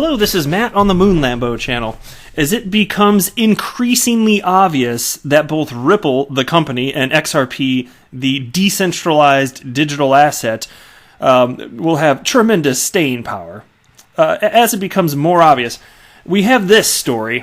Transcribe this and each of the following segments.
Hello, this is Matt on the Moon Lambo channel. As it becomes increasingly obvious that both Ripple, the company, and XRP, the decentralized digital asset, will have tremendous staying power. As it becomes more obvious, we have this story.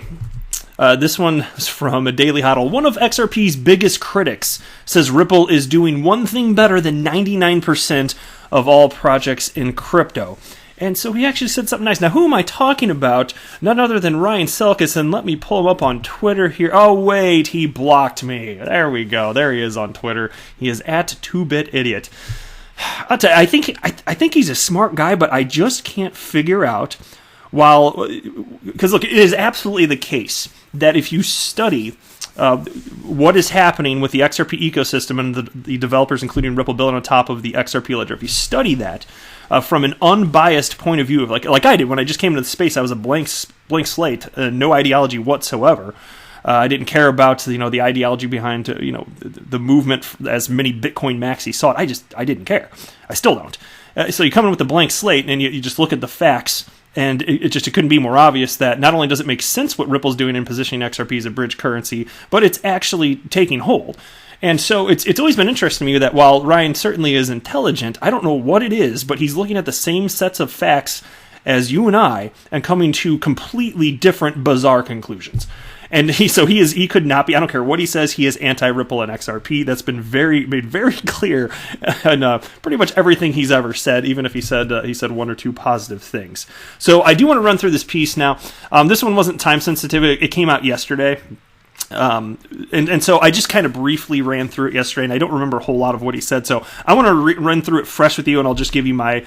This one is from a Daily Hodl. One of XRP's biggest critics says Ripple is doing one thing better than 99% of all projects in crypto. And so he actually said something nice. Now, who am I talking about? None other than Ryan Selkis, and let me pull him up on Twitter here. Oh, wait, he blocked me. There we go. There he is on Twitter. He is at 2BitIdiot. I'll tell you, I think he's a smart guy, but I just can't figure out because look, it is absolutely the case that if you study what is happening with the XRP ecosystem and the developers, including Ripple, building on top of the XRP ledger, if you study that from an unbiased point of view, of like I did when I just came into the space, I was a blank slate, no ideology whatsoever. I didn't care about the ideology behind the movement as many Bitcoin maxis saw it. I didn't care. I still don't. So you come in with a blank slate and you just look at the facts. And it couldn't be more obvious that not only does it make sense what Ripple's doing in positioning XRP as a bridge currency, but it's actually taking hold. And so it's always been interesting to me that while Ryan certainly is intelligent, I don't know what it is, but he's looking at the same sets of facts as you and I and coming to completely different, bizarre conclusions. And he could not be, I don't care what he says, he is anti-Ripple and XRP. That's been made very clear in pretty much everything he's ever said, even if he said one or two positive things. So I do want to run through this piece now. This one wasn't time sensitive. It came out yesterday. And so I just kind of briefly ran through it yesterday, and I don't remember a whole lot of what he said. So I want to run through it fresh with you, and I'll just give you my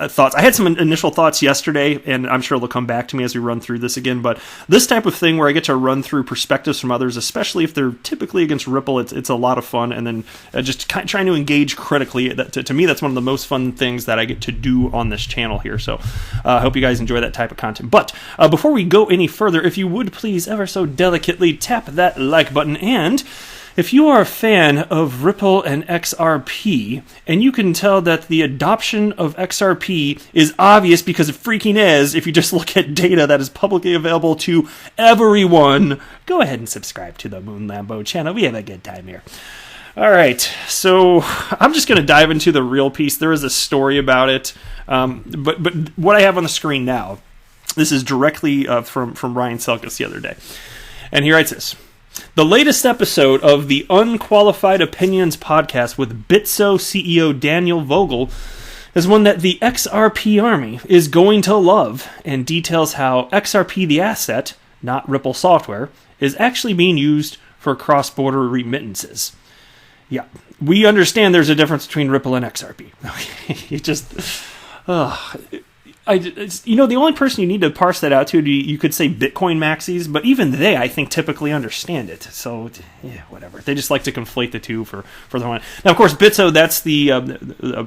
thoughts. I had some initial thoughts yesterday, and I'm sure they'll come back to me as we run through this again. But this type of thing where I get to run through perspectives from others, especially if they're typically against Ripple, it's a lot of fun. And then just trying to engage critically. To me, that's one of the most fun things that I get to do on this channel here. So I hope you guys enjoy that type of content. But before we go any further, if you would please ever so delicately tap that like button, and if you are a fan of Ripple and XRP, and you can tell that the adoption of XRP is obvious because it freaking is, if you just look at data that is publicly available to everyone, go ahead and subscribe to the Moon Lambo channel. We have a good time here. All right, so I'm just going to dive into the real piece. There is a story about it, but what I have on the screen now, this is directly from Ryan Selkis the other day. And he writes this. The latest episode of the Unqualified Opinions podcast with Bitso CEO Daniel Vogel is one that the XRP army is going to love and details how XRP, the asset, not Ripple software, is actually being used for cross-border remittances. Yeah, we understand there's a difference between Ripple and XRP. The only person you need to parse that out to, you could say Bitcoin maxis, but even they, I think, typically understand it. So, yeah, whatever. They just like to conflate the two for the one. Now, of course, Bitso, that's the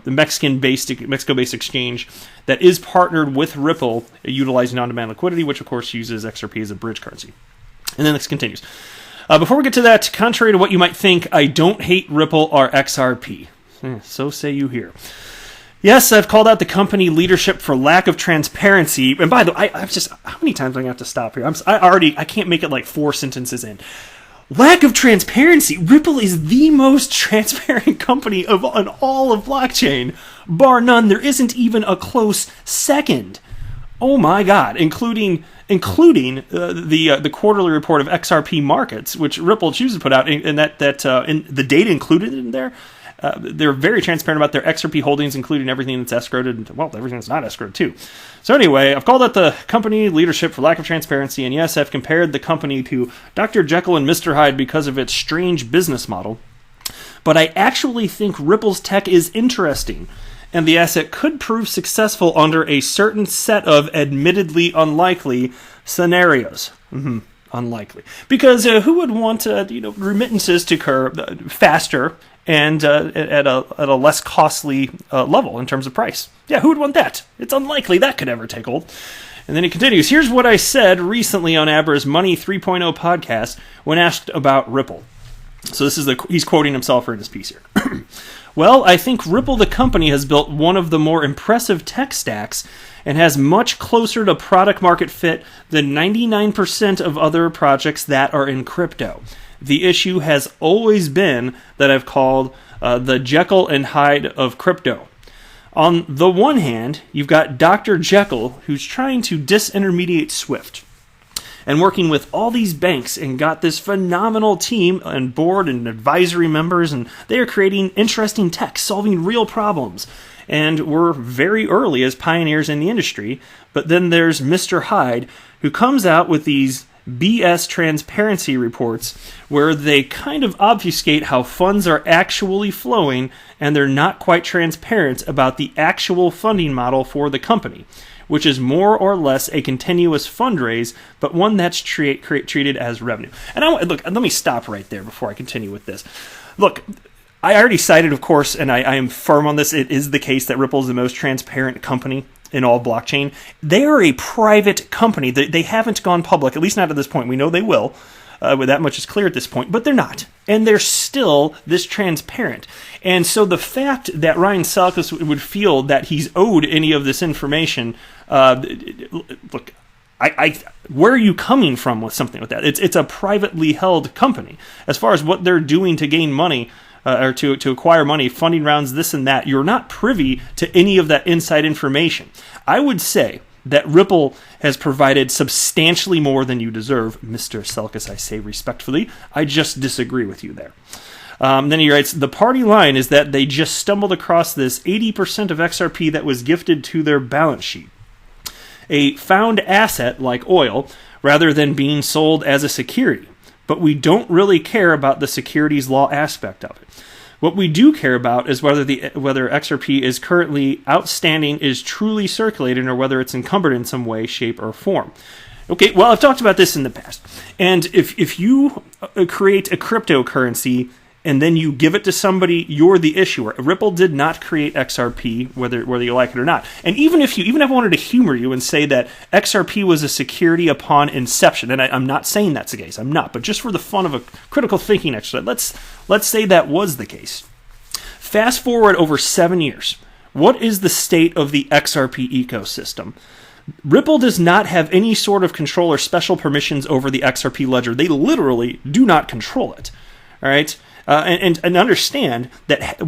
Mexico-based exchange that is partnered with Ripple, utilizing on-demand liquidity, which, of course, uses XRP as a bridge currency. And then this continues. Before we get to that, contrary to what you might think, I don't hate Ripple or XRP. So say you hear. Yes, I've called out the company leadership for lack of transparency. And by the way, I've just, how many times am I going to have to stop here? I can't make it like 4 sentences in. Lack of transparency. Ripple is the most transparent company on all of blockchain. Bar none. There isn't even a close second. Oh my God. Including the quarterly report of XRP markets, which Ripple chooses to put out, and that the data included in there. They're very transparent about their XRP holdings, including everything that's escrowed, and, well, everything that's not escrowed, too. So anyway, I've called out the company leadership for lack of transparency, and yes, I've compared the company to Dr. Jekyll and Mr. Hyde because of its strange business model. But I actually think Ripple's tech is interesting, and the asset could prove successful under a certain set of admittedly unlikely scenarios. Unlikely. Because who would want remittances to occur faster and at a less costly level in terms of price? Yeah, who would want that? It's unlikely that could ever take hold. And then he continues, here's what I said recently on Abra's Money 3.0 podcast when asked about Ripple. So this is he's quoting himself in this piece here. Well, I think Ripple, the company, has built one of the more impressive tech stacks and has much closer to product market fit than 99% of other projects that are in crypto. The issue has always been that I've called the Jekyll and Hyde of crypto. On the one hand, you've got Dr. Jekyll, who's trying to disintermediate Swift and working with all these banks and got this phenomenal team and board and advisory members, and they are creating interesting tech, solving real problems. And we're very early as pioneers in the industry. But then there's Mr. Hyde, who comes out with these BS transparency reports where they kind of obfuscate how funds are actually flowing, and they're not quite transparent about the actual funding model for the company, which is more or less a continuous fundraise, but one that's treated as revenue. And look, let me stop right there before I continue with this. Look, I already cited, of course, and I am firm on this, it is the case that Ripple is the most transparent company in all blockchain. They are a private company. They haven't gone public, at least not at this point. We know they will. That much is clear at this point, but they're not. And they're still this transparent. And so the fact that Ryan Salkus would feel that he's owed any of this information, look, where are you coming from with something like that? It's a privately held company. As far as what they're doing to gain money, or to acquire money, funding rounds, this and that, you're not privy to any of that inside information. I would say that Ripple has provided substantially more than you deserve, Mr. Selkis, I say respectfully. I just disagree with you there. Then he writes, the party line is that they just stumbled across this 80% of XRP that was gifted to their balance sheet. A found asset like oil, rather than being sold as a security. But we don't really care about the securities law aspect of it. What we do care about is whether XRP is currently outstanding, is truly circulating, or whether it's encumbered in some way, shape, or form. Okay, well, I've talked about this in the past. And if you create a cryptocurrency and then you give it to somebody, you're the issuer. Ripple did not create XRP, whether you like it or not. And even if I wanted to humor you and say that XRP was a security upon inception, and I'm not saying that's the case, I'm not, but just for the fun of a critical thinking exercise, let's say that was the case. Fast forward over 7 years. What is the state of the XRP ecosystem? Ripple does not have any sort of control or special permissions over the XRP ledger. They literally do not control it. All right? And understand that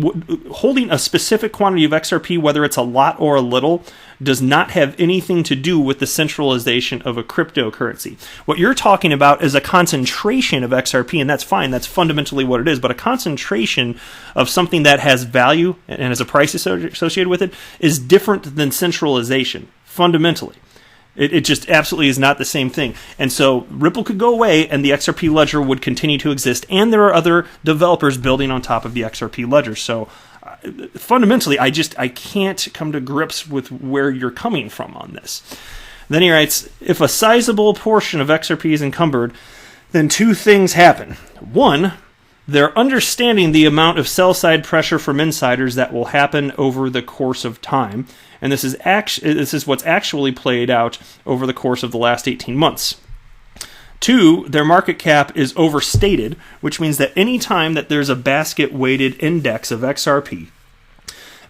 holding a specific quantity of XRP, whether it's a lot or a little, does not have anything to do with the centralization of a cryptocurrency. What you're talking about is a concentration of XRP, and that's fine. That's fundamentally what it is. But a concentration of something that has value and has a price associated with it is different than centralization, fundamentally. It just absolutely is not the same thing. And so Ripple could go away and the XRP ledger would continue to exist. And there are other developers building on top of the XRP ledger. So fundamentally, I can't come to grips with where you're coming from on this. Then he writes, if a sizable portion of XRP is encumbered, then two things happen. One, they're understanding the amount of sell-side pressure from insiders that will happen over the course of time. And this is what's actually played out over the course of the last 18 months. Two, their market cap is overstated, which means that any time that there's a basket-weighted index of XRP,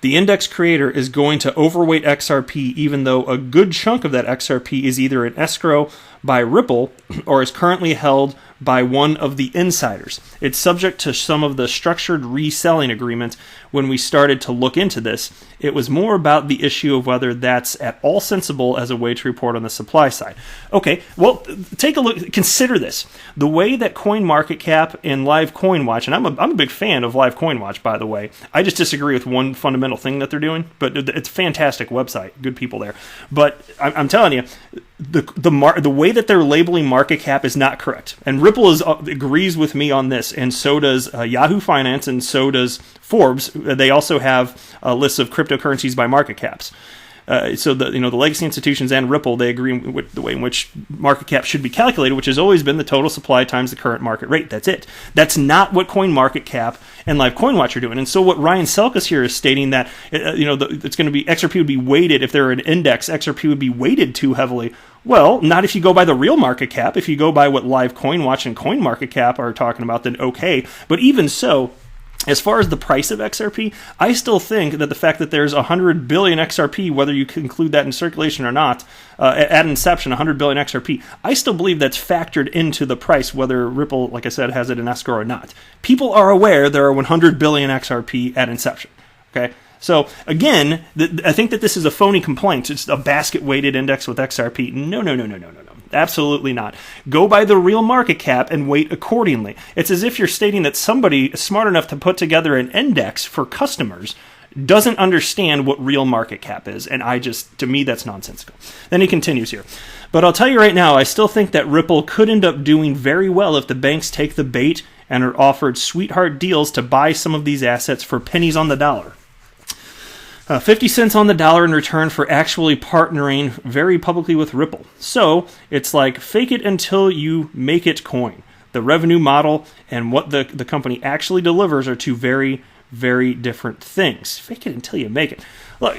the index creator is going to overweight XRP even though a good chunk of that XRP is either in escrow by Ripple or is currently held by one of the insiders. It's subject to some of the structured reselling agreements. When we started to look into this, it was more about the issue of whether that's at all sensible as a way to report on the supply side. Okay, well, take a look, consider this. The way that CoinMarketCap and Live CoinWatch, and I'm a big fan of Live CoinWatch, by the way. I just disagree with one fundamental thing that they're doing, but it's a fantastic website, good people there. But I'm telling you, the way that they're labeling market cap is not correct. And Ripple agrees with me on this, and so does Yahoo Finance, and so does Forbes. They also have lists of cryptocurrencies by market caps. So the legacy institutions and Ripple, they agree with the way in which market cap should be calculated, which has always been the total supply times the current market rate. That's it. That's not what CoinMarketCap and Live CoinWatch are doing. And so what Ryan Selkis here is stating that it's going to be XRP would be weighted if there were an index. XRP would be weighted too heavily. Well, not if you go by the real market cap. If you go by what Live CoinWatch and CoinMarketCap are talking about, then okay. But even so, As far as the price of XRP, I still think that the fact that there's 100 billion XRP, whether you include that in circulation or not, at inception, 100 billion XRP, I still believe that's factored into the price, whether Ripple, like I said, has it in escrow or not. People are aware there are 100 billion XRP at inception. Okay? So, again, I think that this is a phony complaint. It's a basket-weighted index with XRP. No. Absolutely not. Go by the real market cap and weight accordingly. It's as if you're stating that somebody smart enough to put together an index for customers doesn't understand what real market cap is. And to me, that's nonsensical. Then he continues here. But I'll tell you right now, I still think that Ripple could end up doing very well if the banks take the bait and are offered sweetheart deals to buy some of these assets for pennies on the dollar. 50 cents on the dollar in return for actually partnering very publicly with Ripple. So it's like fake it until you make it coin. The revenue model and what the company actually delivers are two very, very different things. Fake it until you make it. Look,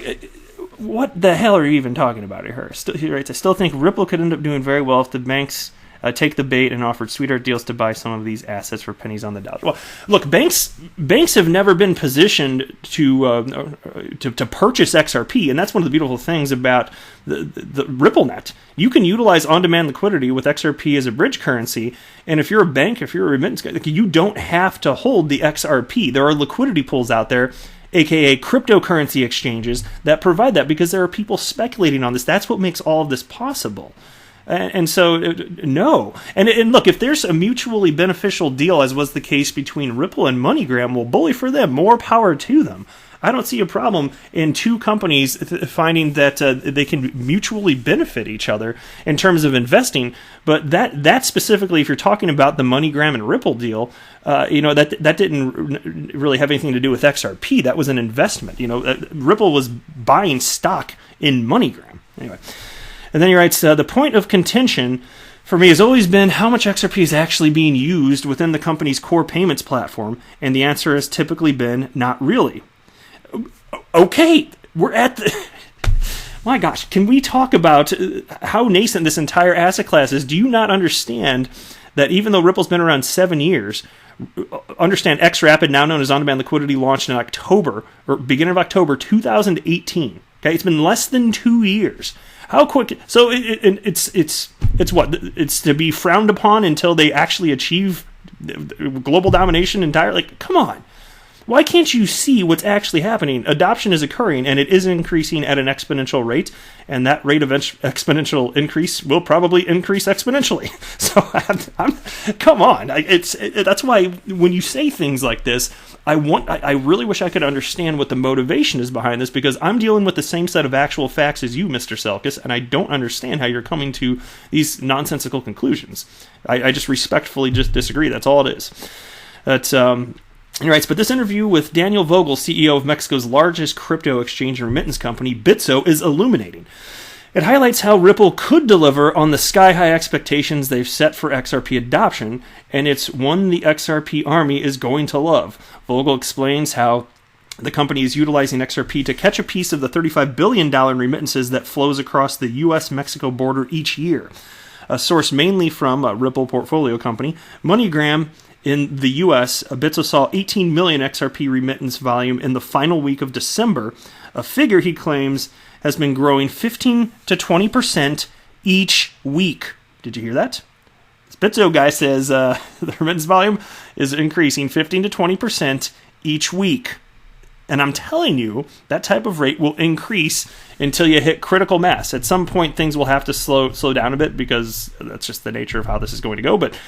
what the hell are you even talking about here? He writes, I still think Ripple could end up doing very well if the banks take the bait and offered sweetheart deals to buy some of these assets for pennies on the dollar. Well, look, banks have never been positioned to purchase XRP, and that's one of the beautiful things about the RippleNet. You can utilize on-demand liquidity with XRP as a bridge currency, and if you're a bank, if you're a remittance guy, you don't have to hold the XRP. There are liquidity pools out there, aka cryptocurrency exchanges, that provide that because there are people speculating on this. That's what makes all of this possible. And so, no. And look, if there's a mutually beneficial deal, as was the case between Ripple and MoneyGram, well, bully for them. More power to them. I don't see a problem in two companies finding that they can mutually benefit each other in terms of investing. But that specifically, if you're talking about the MoneyGram and Ripple deal, that didn't really have anything to do with XRP. That was an investment. Ripple was buying stock in MoneyGram. Anyway. And then he writes, the point of contention for me has always been how much XRP is actually being used within the company's core payments platform, and the answer has typically been not really. Okay, we're at the... My gosh, can we talk about how nascent this entire asset class is? Do you not understand that even though Ripple's been around 7 years, understand XRapid, now known as On-Demand Liquidity, launched in October, or beginning of October 2018. Okay, it's been less than 2 years. How quick? So it's what? It's to be frowned upon until they actually achieve global domination entirely. Like, come on. Why can't you see what's actually happening? Adoption is occurring, and it is increasing at an exponential rate, and that rate of exponential increase will probably increase exponentially. So, come on. That's why when you say things like this, I really wish I could understand what the motivation is behind this, because I'm dealing with the same set of actual facts as you, Mr. Selkis, and I don't understand how you're coming to these nonsensical conclusions. I just respectfully just disagree. That's all it is. He writes, but this interview with Daniel Vogel, CEO of Mexico's largest crypto exchange and remittance company, Bitso, is illuminating. It highlights how Ripple could deliver on the sky-high expectations they've set for XRP adoption, and it's one the XRP army is going to love. Vogel explains how the company is utilizing XRP to catch a piece of the $35 billion in remittances that flows across the U.S.-Mexico border each year. A source mainly from a Ripple portfolio company, MoneyGram. In the U.S., Bitso saw 18 million XRP remittance volume in the final week of December, a figure he claims has been growing 15 to 20% each week. Did you hear that? This Bitso guy says the remittance volume is increasing 15 to 20% each week. And I'm telling you, that type of rate will increase until you hit critical mass. At some point, things will have to slow down a bit because that's just the nature of how this is going to go. But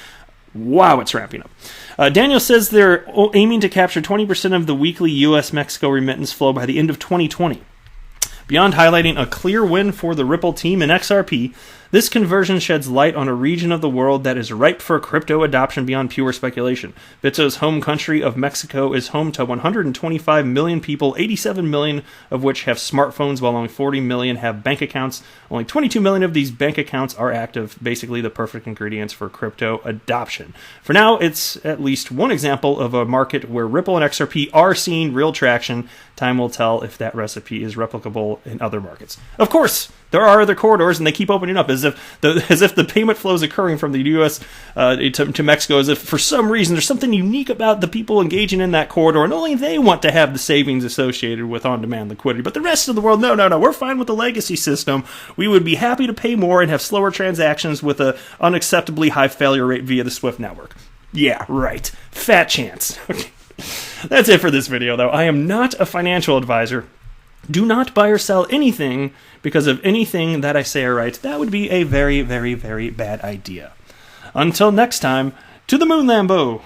wow, it's ramping up. Daniel says they're aiming to capture 20% of the weekly U.S.-Mexico remittance flow by the end of 2020. Beyond highlighting a clear win for the Ripple team in XRP, this conversion sheds light on a region of the world that is ripe for crypto adoption beyond pure speculation. Bitso's home country of Mexico is home to 125 million people, 87 million of which have smartphones, while only 40 million have bank accounts. Only 22 million of these bank accounts are active, basically the perfect ingredients for crypto adoption. For now, it's at least one example of a market where Ripple and XRP are seeing real traction. Time will tell if that recipe is replicable in other markets. Of course, There are other corridors, and they keep opening up as if the payment flow is occurring from the U.S. To Mexico, as if for some reason there's something unique about the people engaging in that corridor, and only they want to have the savings associated with on-demand liquidity. But the rest of the world, no, we're fine with the legacy system. We would be happy to pay more and have slower transactions with an unacceptably high failure rate via the SWIFT network. Yeah, right. Fat chance. That's it for this video, though. I am not a financial advisor. Do not buy or sell anything because of anything that I say or write. That would be a very, very, very bad idea. Until next time, to the moon, Lambo!